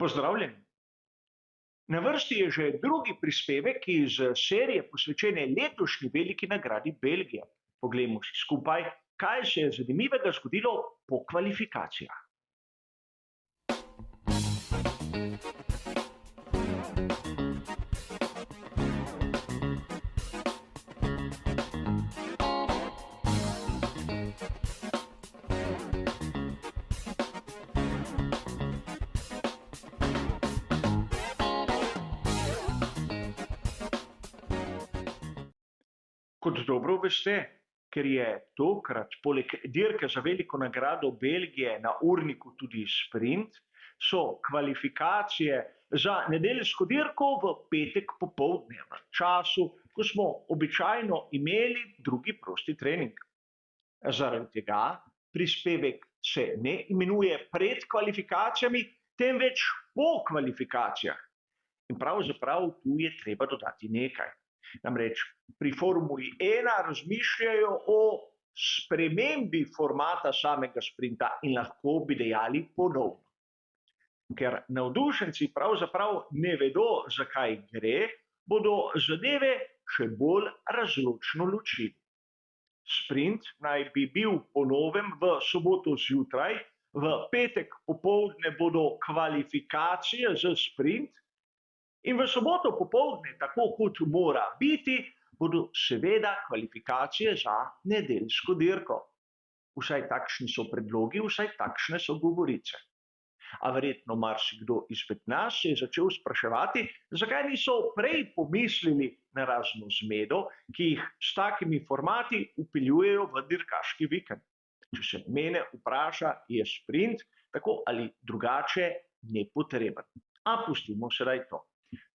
Pozdravljeni. Na vrsti je že drugi prispevek iz serije posvečene letošnji veliki nagradi Belgije. Poglejmo si skupaj, kaj se je zanimivega zgodilo po kvalifikacijah. Kot dobro veste, ker je tokrat poleg dirke za veliko nagrado Belgije na urniku tudi sprint, so kvalifikacije za nedeljsko dirko v petek popoldne, v času, ko smo običajno imeli drugi prosti trening. Zaradi tega prispevek se ne imenuje pred kvalifikacijami, temveč po kvalifikacijah. In pravzaprav tu je treba dodati nekaj. Namreč pri Formuli 1 razmišljajo o spremembi formata samega sprinta in lahko bi dejali ponovno. Ker navdušenci pravzaprav ne vedo, zakaj gre, bodo zadeve še bolj razločno ločili. Sprint naj bi bil po novem v soboto zjutraj, v petek popoldne bodo kvalifikacije za sprint, in v soboto popoldne, tako kot mora biti, bodo seveda kvalifikacije za nedeljsko dirko. Vsaj takšni so predlogi, vsaj takšne so govorice. A verjetno marsikdo izmed nas se je začel spraševati, zakaj niso prej pomislili na razno zmedo, ki jih s takimi formati vpeljujejo v dirkaški vikend. Če se mene vpraša, je sprint tako ali drugače nepotreben. A pustimo sedaj to.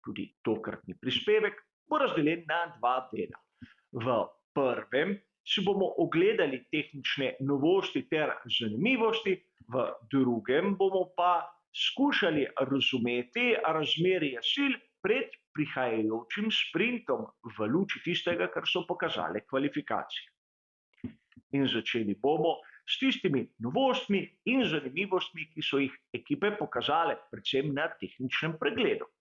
Tudi tokratni prispevek bo razdeljen na dva dela. V prvem si bomo ogledali tehnične novosti ter zanimivosti, v drugem bomo pa skušali razumeti razmerje sil pred prihajajočim sprintom v luči tistega, kar so pokazale kvalifikacije. In začeli bomo s tistimi novostmi in zanimivostmi, ki so jih ekipe pokazale, predvsem na tehničnem pregledu.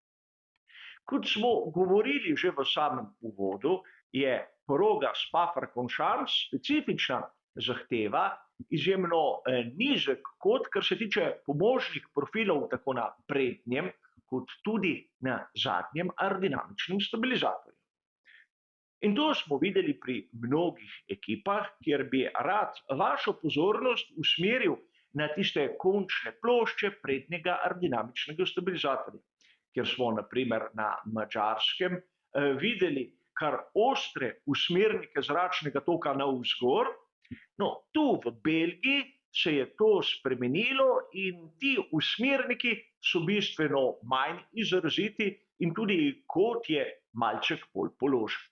Kot smo govorili že v samem uvodu, je proga Spa-Francorchamps specifična, zahteva izjemno nizek kot, kar se tiče pomožnih profilov tako na prednjem, kot tudi na zadnjem aerodinamičnem stabilizatorju. In to smo videli pri mnogih ekipah, kjer bi rad vašo pozornost usmeril na tiste končne plošče prednjega aerodinamičnega stabilizatorja, kjer smo na primer na Madžarskem videli kar ostre usmernike zračnega toka navzgor. No, tu v Belgiji se je to spremenilo in ti usmerniki so bistveno manj izraziti in tudi kot je malček bolj položen.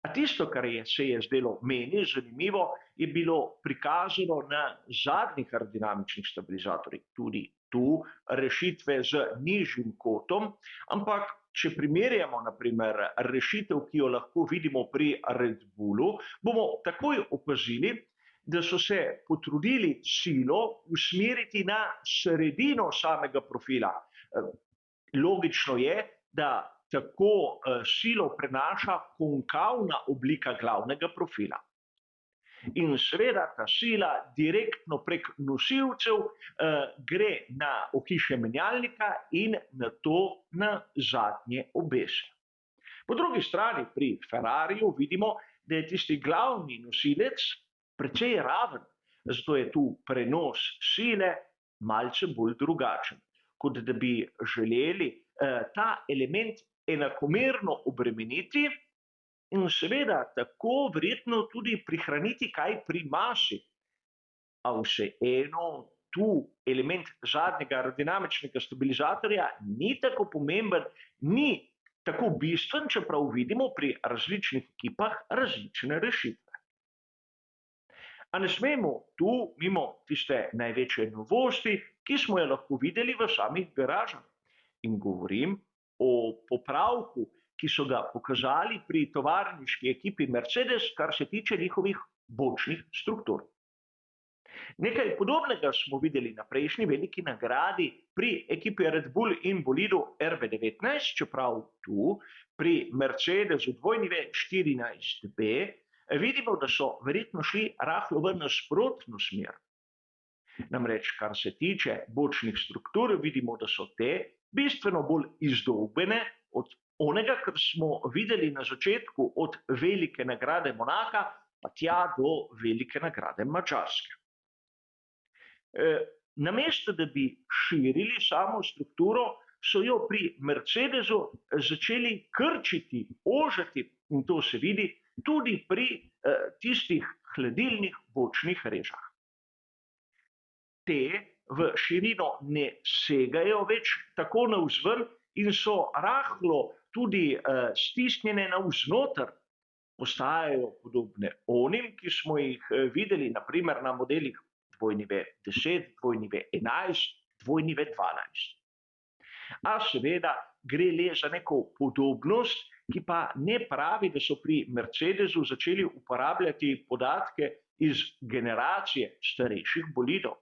A tisto, kar se je zdelo meni zanimivo, je bilo prikazano na zadnjih aerodinamičnih stabilizatorjih. Tudi tu rešitve z nižjim kotom, ampak če primerjamo na primer rešitev, ki jo lahko vidimo pri Red Bullu, bomo takoj opazili, da so se potrudili silo usmeriti na sredino samega profila. Logično je, da tako silo prenaša konkavna oblika glavnega profila. In seveda ta sila direktno prek nosilcev gre na ohišje menjalnika in nato na zadnje obese. Po drugi strani pri Ferrariju vidimo, da je tisti glavni nosilec precej raven, zato je tu prenos sile malce bolj drugačen, kot da bi želeli ta element enakomerno obremeniti in seveda tako verjetno tudi prihraniti kaj pri masi. A vseeno tu element zadnjega aerodinamičnega stabilizatorja ni tako pomemben, ni tako bistven, čeprav vidimo pri različnih ekipah različne rešitve. A ne smemo tu mimo tiste največje novosti, ki smo jo lahko videli v samih garažah. In govorim o popravku, ki so ga pokazali pri tovarniški ekipi Mercedes, kar se tiče njihovih bočnih struktur. Nekaj podobnega smo videli na prejšnji veliki nagradi pri ekipi Red Bull in bolidu RB19, čeprav tu pri Mercedesu 214B vidimo, da so verjetno šli rahlo v nasprotno smer. Namreč, kar se tiče bočnih struktur, vidimo, da so te bistveno bolj izdolbene od onega, kar smo videli na začetku od velike nagrade Monaka pa tja do velike nagrade Madžarske. Namesto, da bi širili samo strukturo, so jo pri Mercedesu začeli krčiti, ožati, in to se vidi tudi pri tistih hladilnih bočnih režah. Te v širino ne segajo več tako navzven in so rahlo tudi stisnjene navznoter. Postajajo podobne onim, ki smo jih videli naprimer na modelih 2W10, 2W11, 2W12. A seveda gre le za neko podobnost, ki pa ne pravi, da so pri Mercedesu začeli uporabljati podatke iz generacije starejših bolidov.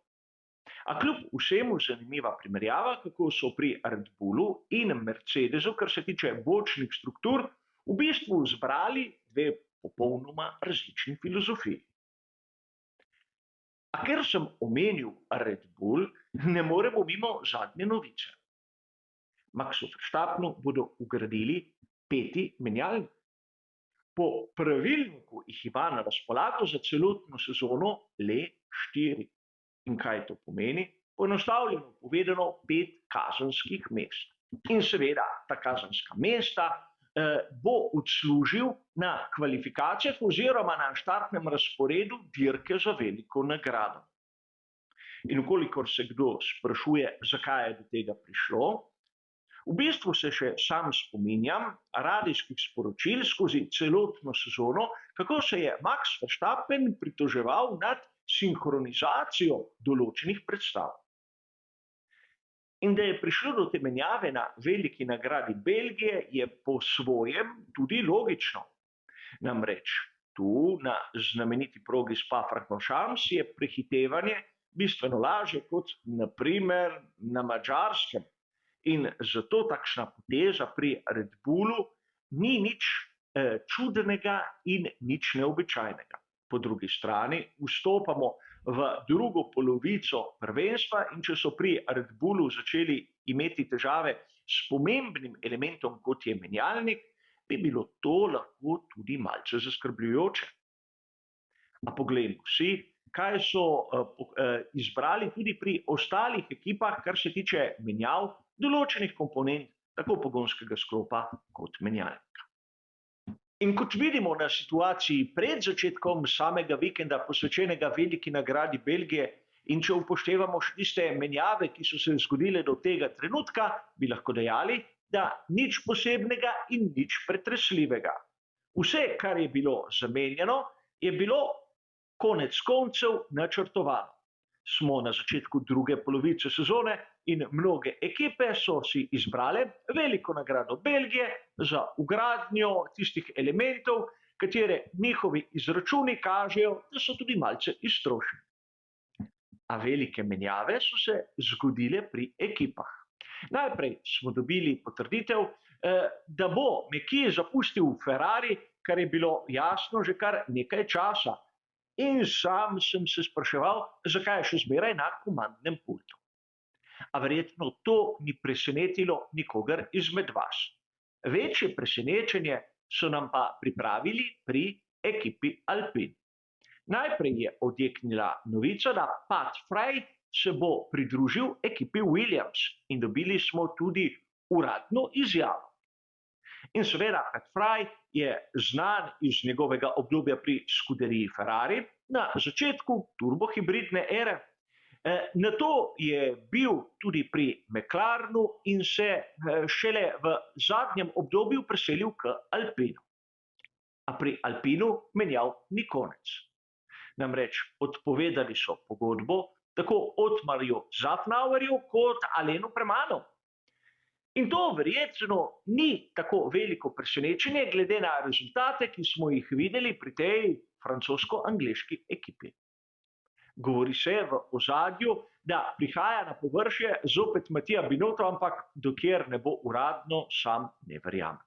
A kljub vsemu zanimiva primerjava, kako so pri Red Bullu in Mercedesu, kar se tiče bočnih struktur, v bistvu zbrali dve popolnoma različni filozofiji. A ker sem omenil Red Bull, ne moremo mimo zadnje novice. Maxu Verstappenu bodo vgradili 5. menjalnik. Po pravilniku jih ima na razpolago za celotno sezono le 4. In kaj to pomeni? Poenostavljeno povedano 5 kazenskih mest. In seveda ta kazenska mesta bo odslužil na kvalifikacijah oziroma na štartnem razporedu dirke za veliko nagrado. In kolikor se kdo sprašuje, zakaj je do tega prišlo, v bistvu se še sam spominjam radijskih sporočil skozi celotno sezono, kako se je Max Verstappen pritoževal nad sinhronizacijo določenih predstav. In da je prišlo do te menjave na veliki nagradi Belgije, je po svojem tudi logično. Namreč tu na znameniti progi Spa-Francorchamps je prehitevanje bistveno lažje kot naprimer na Madžarskem. In zato takšna poteza pri Red Bullu ni nič čudnega in nič neobičajnega. Po drugi strani vstopamo v drugo polovico prvenstva in če so pri Red Bullu začeli imeti težave s pomembnim elementom, kot je menjalnik, bi bilo to lahko tudi malce zaskrbljujoče. A poglejmo si, kaj so izbrali tudi pri ostalih ekipah, kar se tiče menjav določenih komponent, tako pogonskega sklopa kot menjalnika. In kot vidimo na situaciji pred začetkom samega vikenda posvečenega veliki nagradi Belgije in če upoštevamo še tiste menjave, ki so se zgodile do tega trenutka, bi lahko dejali, da nič posebnega in nič pretresljivega. Vse, kar je bilo zamenjano, je bilo konec koncev načrtovano. Smo na začetku druge polovice sezone in mnoge ekipe so si izbrale veliko nagrado Belgije za vgradnjo tistih elementov, katere njihovi izračuni kažejo, da so tudi malce iztrošeni. A velike menjave so se zgodile pri ekipah. Najprej smo dobili potrditev, da bo Meki zapustil Ferrari, kar je bilo jasno že kar nekaj časa. In sam sem se spraševal, zakaj je še zmeraj na komandnem pultu. A verjetno to ni presenetilo nikogar izmed vas. Večje presenečenje so nam pa pripravili pri ekipi Alpine. Najprej je odjeknila novica, da Pat Fry se bo pridružil ekipi Williams in dobili smo tudi uradno izjavo. In seveda Pat Fry je znan iz njegovega obdobja pri skuderiji Ferrari na začetku turbohibridne ere. Nato je bil tudi pri McLarenu in se šele v zadnjem obdobju preselil k Alpinu. A pri Alpinu menjav ni konec. Namreč odpovedali so pogodbo tako Otmarju Zafnauerju kot Alenu Premanu. In to verjetno ni tako veliko presenečenje glede na rezultate, ki smo jih videli pri tej francosko-angleški ekipi. Govori se v ozadju, da prihaja na površje zopet Matija Binotto, ampak dokler ne bo uradno, sam ne verjamem.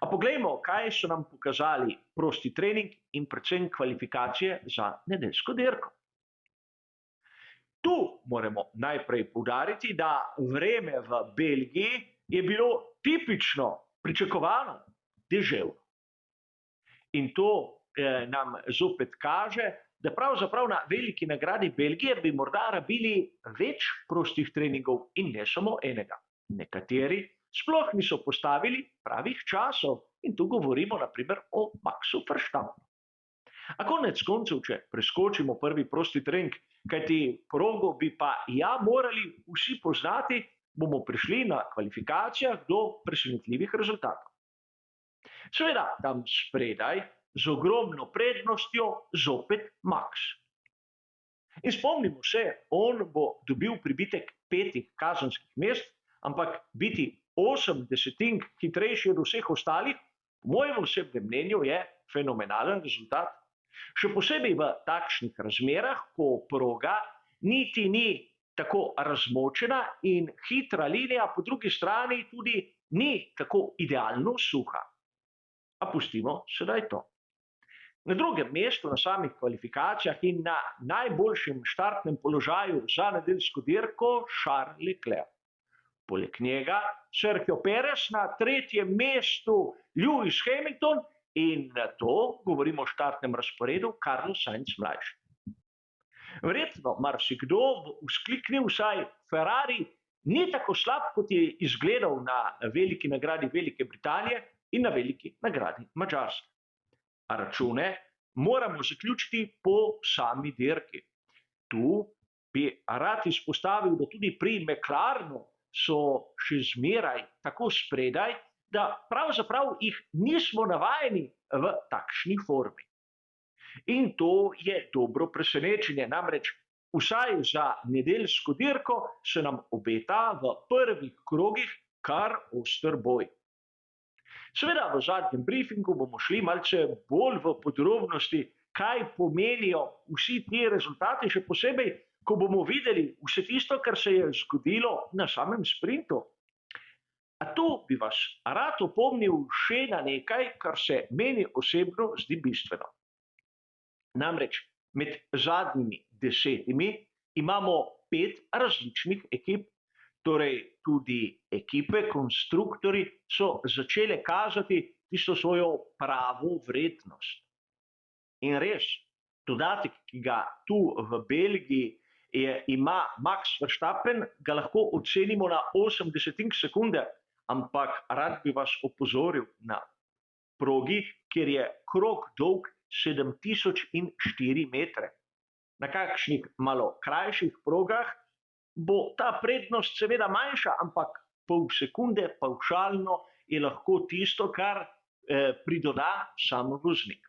A poglejmo, kaj so nam pokazali prosti trening in predvsem kvalifikacije za nedeljsko dirko. Tu moramo najprej poudariti, da vreme v Belgiji je bilo tipično, pričakovano, deževno. In to nam zopet kaže, da pravzaprav na veliki nagradi Belgije bi morda rabili več prostih treningov in ne samo enega. Nekateri sploh niso postavili pravih časov in tu govorimo na primer o Maxu Verstappenu. A konec koncev, če preskočimo prvi prosti trening, kajti progo bi pa morali vsi poznati, bomo prišli na kvalifikacijah do presenetljivih rezultatov. Seveda tam spredaj z ogromno prednostjo zopet Max. In spomnimo se, on bo dobil pribitek 5 kazenskih mest, ampak biti 8 desetink hitrejši od vseh ostalih, po mojem osebnem mnenju, je fenomenalen rezultat. Še posebej v takšnih razmerah, ko proga niti ni tako razmočena in hitra linija po drugi strani tudi ni tako idealno suha. A pustimo sedaj to. Na drugem mestu na samih kvalifikacijah in na najboljšem štartnem položaju za nedeljsko dirko Charles Leclerc. Poleg njega Sergio Perez, na tretjem mestu Lewis Hamilton in na to, govorimo o štartnem razporedu, Carlos Sainz mlajši. Verjetno marsikdo bo vzkliknil, saj Ferrari ni tako slab, kot je izgledal na veliki nagradi Velike Britanije in na veliki nagradi Madžarske. A račune moramo zaključiti po sami dirki. Tu bi rad izpostavil, da tudi pri McLarenu so še zmeraj tako spredaj, da pravzaprav jih nismo navajeni v takšni formi. In to je dobro presenečenje, namreč vsaj za nedeljsko dirko se nam obeta v prvih krogih kar oster boj. Seveda v zadnjem briefingu bomo šli malce bolj v podrobnosti, kaj pomenijo vsi ti rezultati, še posebej, ko bomo videli vse tisto, kar se je zgodilo na samem sprintu. A tu bi vas rad opomnil še na nekaj, kar se meni osebno zdi bistveno. Namreč med zadnjimi 10 imamo 5 različnih ekip, torej tudi ekipe, konstruktorji so začele kazati tisto svojo pravo vrednost. In res, dodatek, ki ga tu v Belgiji ima Max Verstappen, ga lahko ocenimo na 80 sekunde, ampak rad bi vas opozoril na progi, kjer je krog dolg 7004 metre. Na kakšnih malo krajših progah bo ta prednost seveda manjša, ampak pol sekunde pavšalno je lahko tisto, kar pridoda sam voznik.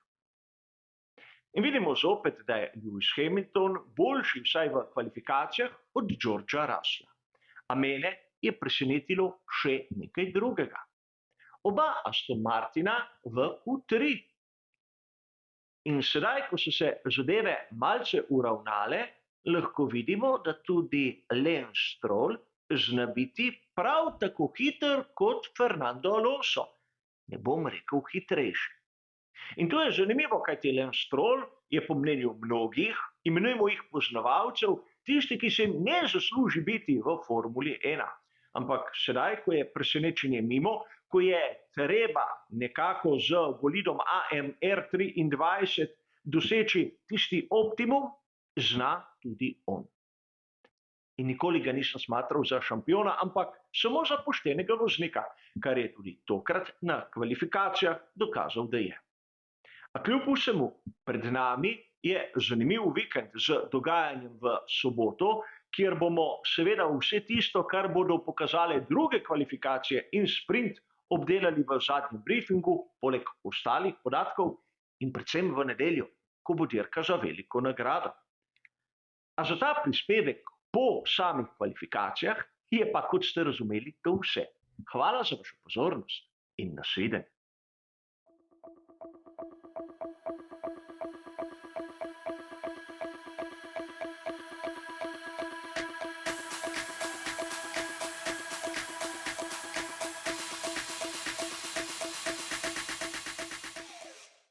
In vidimo zopet, da je Lewis Hamilton boljši vsaj v kvalifikacijah od Georgea Russella. A mene je presenetilo še nekaj drugega. Oba Aston Martina v Q3. In sedaj, ko so se zadeve malce uravnale, lahko vidimo, da tudi Lance Stroll zna biti prav tako hiter kot Fernando Alonso. Ne bom rekel hitrejši. In to je zanimivo, kajti Lance Stroll je po mnenju mnogih, imenujemo jih poznavalcev, tisti, ki se ne zasluži biti v Formuli 1. Ampak sedaj, ko je presenečenje mimo, ko je treba nekako z bolidom AMR23 doseči tisti optimum, zna tudi on. In nikoli ga nisem smatral za šampiona, ampak samo za poštenega voznika, kar je tudi tokrat na kvalifikacijah dokazal, da je. A kljub vsemu, pred nami je zanimiv vikend z dogajanjem v soboto, kjer bomo seveda vse tisto, kar bodo pokazale druge kvalifikacije in sprint, obdelali v zadnjem briefingu, poleg ostalih podatkov in predvsem v nedeljo, ko bo dirka za veliko nagrado. A za ta prispevek po samih kvalifikacijah je pa, kot ste razumeli, to vse. Hvala za vašo pozornost in nasvidenje.